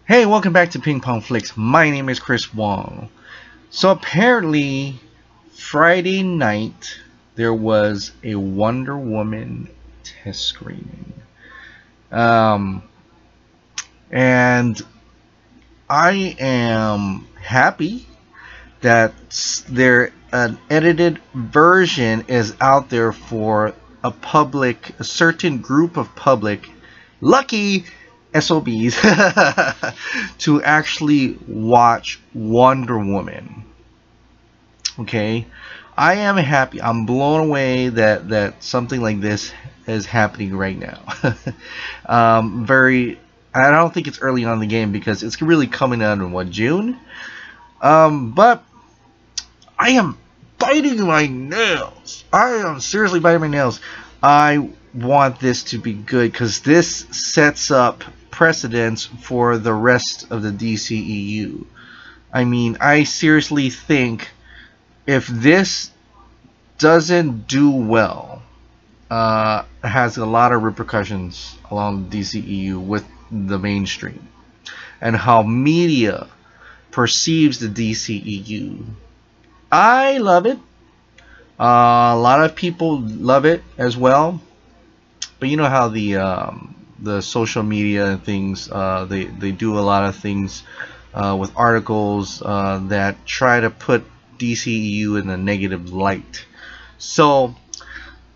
Hey, welcome back to Ping Pong Flix. My name is Chris Wong. So apparently, Friday night there was a Wonder Woman test screening, um, and I am happy that their an edited version is out there for a certain group of public, lucky SOBs to actually watch Wonder Woman. Okay, I am happy. I'm blown away that something like this is happening right now. Very. I don't think it's early on in the game because it's really coming out in what, June. But I am biting my nails. I am seriously biting my nails. I want this to be good because this sets up precedents for the rest of the DCEU. I mean, I seriously think if this doesn't do well, it has a lot of repercussions along the DCEU with the mainstream and how media perceives the DCEU. I love it. A lot of people love it as well, but you know how the social media and things, they do a lot of things with articles that try to put DCEU in a negative light. So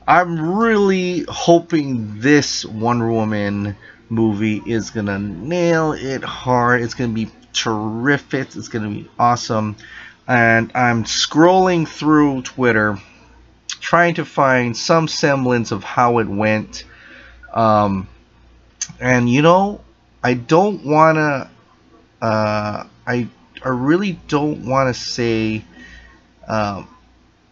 I'm really hoping this Wonder Woman movie is gonna nail it hard. It's gonna be terrific. It's gonna be awesome. And I'm scrolling through Twitter trying to find some semblance of how it went. And you know, I don't wanna I really don't wanna say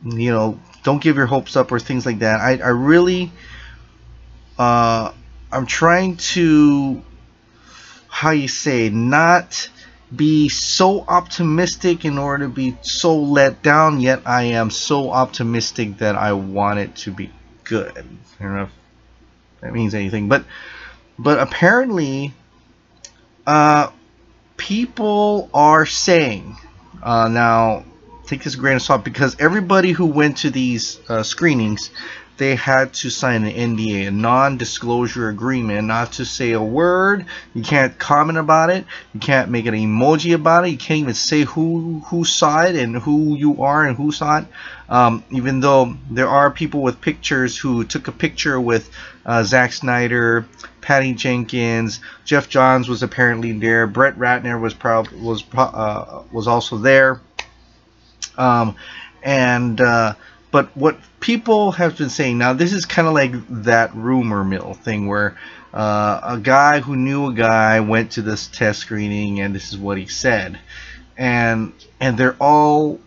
you know, don't give your hopes up or things like that. I really I'm trying to, how you say, not be so optimistic in order to be so let down, yet I am so optimistic that I want it to be good. I don't know if that means anything, but apparently people are saying, now take this with a grain of salt, because everybody who went to these screenings, they had to sign an NDA, a non-disclosure agreement, not to say a word. You can't comment about it. You can't make an emoji about it. You can't even say who saw it and who you are and who saw it. Even though there are people with pictures who took a picture with Zack Snyder, Patty Jenkins, Jeff Johns was apparently there. Brett Ratner was also there. But what people have been saying now, this is kind of like that rumor mill thing where a guy who knew a guy went to this test screening and this is what he said, and they're all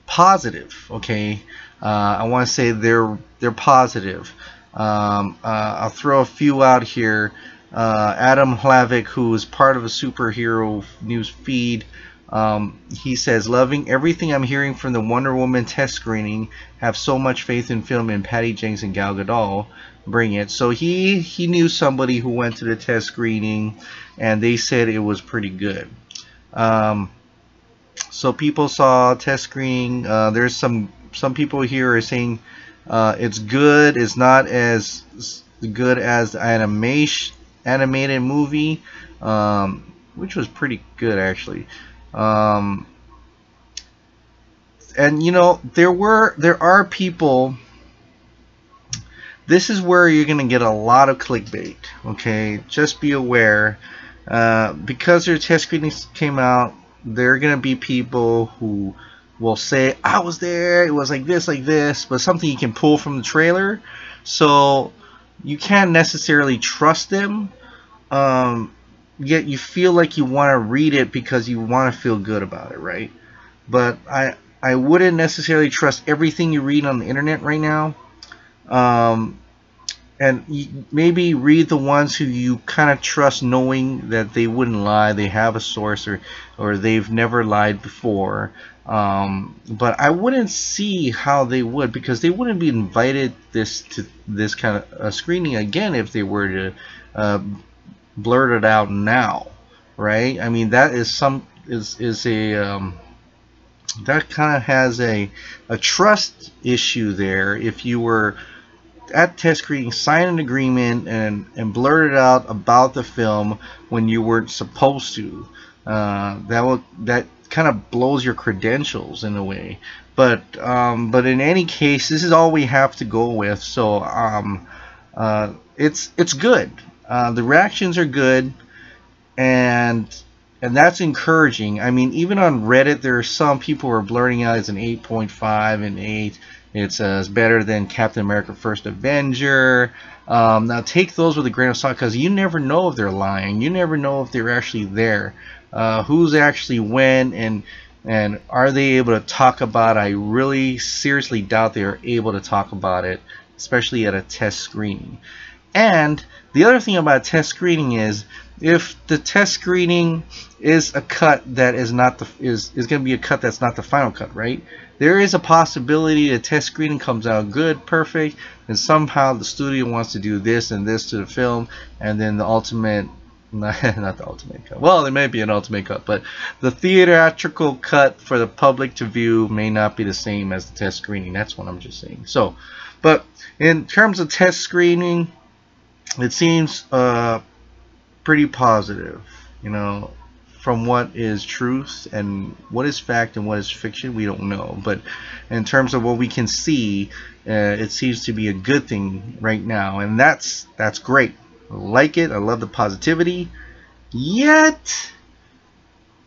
positive. Okay, I want to say they're positive. I'll throw a few out here. Adam Hlavik, who is part of a superhero news feed, he says, loving everything I'm hearing from the Wonder Woman test screening, have so much faith in film and Patty Jenkins and Gal Gadot, bring it. So he knew somebody who went to the test screening and they said it was pretty good. So people saw test screening. There's some people here are saying it's good. It's not as good as the animated movie, which was pretty good actually. And you know, there are people, this is where you're gonna get a lot of clickbait. Okay, just be aware, because their test screenings came out, there are gonna be people who will say, I was there, it was like this, but something you can pull from the trailer, so you can't necessarily trust them. Yet you feel like you want to read it because you want to feel good about it, right? But I wouldn't necessarily trust everything you read on the internet right now. And maybe read the ones who you kind of trust, knowing that they wouldn't lie, they have a source, or they've never lied before. But I wouldn't see how they would, because they wouldn't be invited to this kind of screening again if they were to blurt it out now. right? I mean, that is a that kind of has a trust issue there. If you were at test screening, sign an agreement and blurt it out about the film when you weren't supposed to, that kind of blows your credentials in a way. But in any case, this is all we have to go with. So it's good. The reactions are good, and that's encouraging. I mean, even on Reddit, there are some people who are blurting out it's an 8.5 and 8. It's better than Captain America: First Avenger. Now take those with a grain of salt, because you never know if they're lying. You never know if they're actually there. Who's actually when, and are they able to talk about it? I really seriously doubt they are able to talk about it, especially at a test screening. And the other thing about test screening is, if the test screening is a cut that is not the is going to be a cut that's not the final cut, right? There is a possibility the test screening comes out good, perfect, and somehow the studio wants to do this and this to the film, and then the ultimate, not the ultimate cut. Well, there may be an ultimate cut, but the theatrical cut for the public to view may not be the same as the test screening. That's what I'm just saying. So, but in terms of test screening, it seems pretty positive, you know. From what is truth and what is fact and what is fiction, we don't know. But in terms of what we can see, it seems to be a good thing right now, and that's great. I like it. I love the positivity. Yet,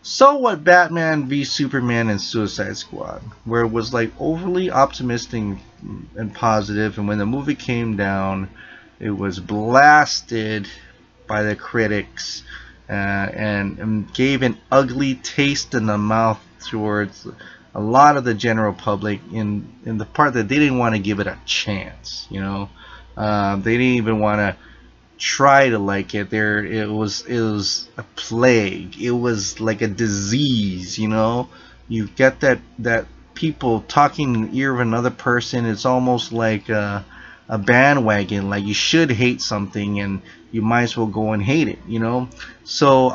so what Batman v Superman and Suicide Squad, where it was like overly optimistic and positive, and when the movie came down, it was blasted by the critics. And gave an ugly taste in the mouth towards a lot of the general public in the part that they didn't want to give it a chance. You know, they didn't even want to try to like it. It was a plague. It was like a disease. You know, you get that people talking in the ear of another person. It's almost like a bandwagon. Like, you should hate something, and you might as well go and hate it, you know. So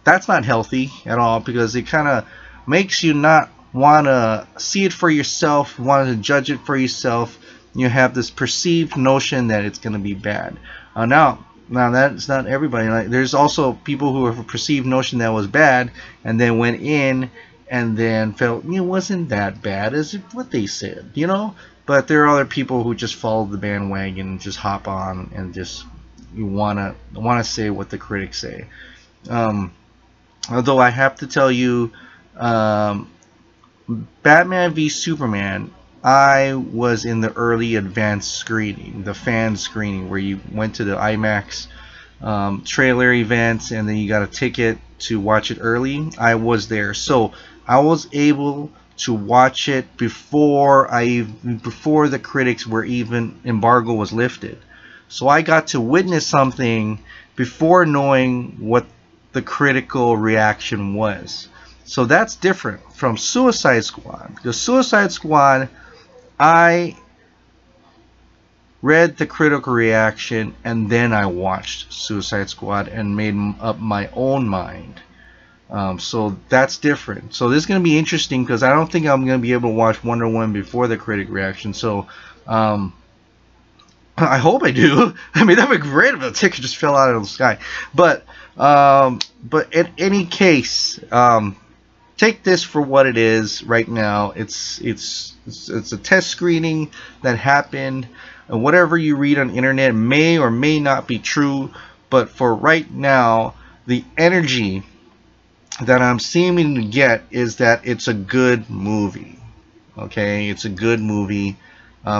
that's not healthy at all, because it kind of makes you not want to see it for yourself, want to judge it for yourself. You have this perceived notion that it's going to be bad. Now that's not everybody. Like, there's also people who have a perceived notion that was bad, and then went in and then felt it wasn't that bad as what they said, you know. But there are other people who just follow the bandwagon and just hop on and just wanna say what the critics say. Although I have to tell you, Batman v Superman, I was in the early advanced screening, the fan screening, where you went to the IMAX trailer events and then you got a ticket to watch it early. I was there, so I was able to watch it before the critics were even embargo was lifted. So I got to witness something before knowing what the critical reaction was. So that's different from Suicide Squad. Because Suicide Squad, I read the critical reaction and then I watched Suicide Squad and made up my own mind. So that's different. So this is going to be interesting, because I don't think I'm going to be able to watch Wonder Woman before the critic reaction. So I hope I do. I mean, that would be great if the ticket just fell out of the sky. But in any case, take this for what it is right now. It's a test screening that happened, and whatever you read on the internet may or may not be true. But for right now, the energy that I'm seeming to get is that it's a good movie. Okay, it's a good movie.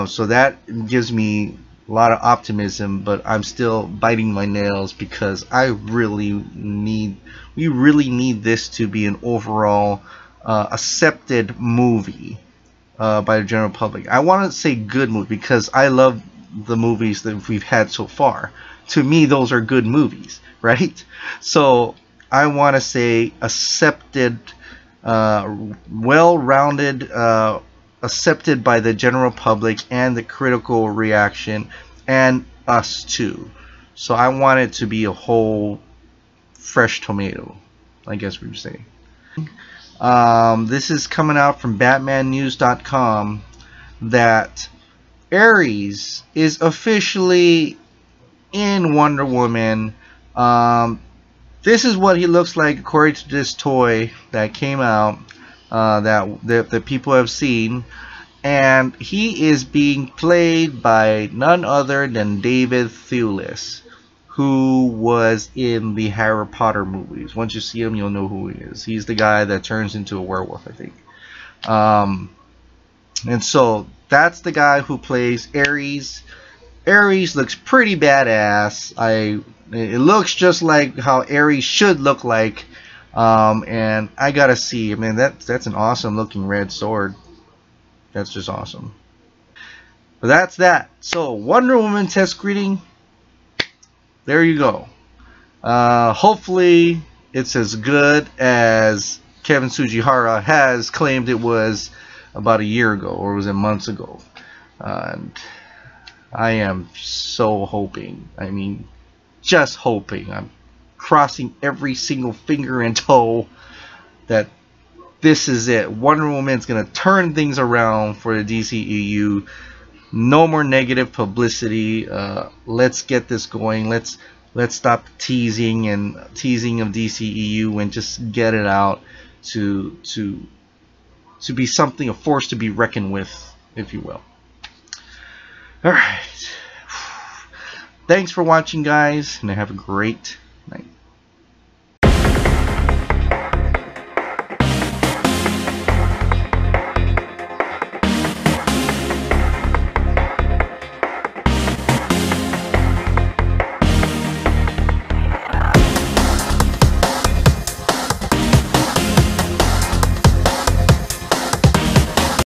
So that gives me a lot of optimism, but I'm still biting my nails, because we really need this to be an overall accepted movie by the general public. I want to say good movie, because I love the movies that we've had so far. To me, those are good movies, right? So I want to say accepted, well-rounded, accepted by the general public and the critical reaction, and us too. So I want it to be a whole fresh tomato, I guess we would say. This is coming out from BatmanNews.com that Ares is officially in Wonder Woman. This is what he looks like according to this toy that came out that people have seen, and he is being played by none other than David Thewlis, who was in the Harry Potter movies. Once you see him, you'll know who he is. He's the guy that turns into a werewolf, I think. And so that's the guy who plays Ares. Ares looks pretty badass. It looks just like how Ares should look like. And I gotta see. I mean, that's an awesome looking red sword. That's just awesome. But that's that. So Wonder Woman test greeting. There you go. Hopefully it's as good as Kevin Tsujihara has claimed it was about a year ago, or was it months ago. And I am so hoping. I mean, just hoping. I'm crossing every single finger and toe that this is it. Wonder Woman's gonna turn things around for the DCEU. No more negative publicity. Let's get this going. Let's stop teasing of DCEU and just get it out to be something, a force to be reckoned with, if you will. Alright. Thanks for watching, guys, and have a great night.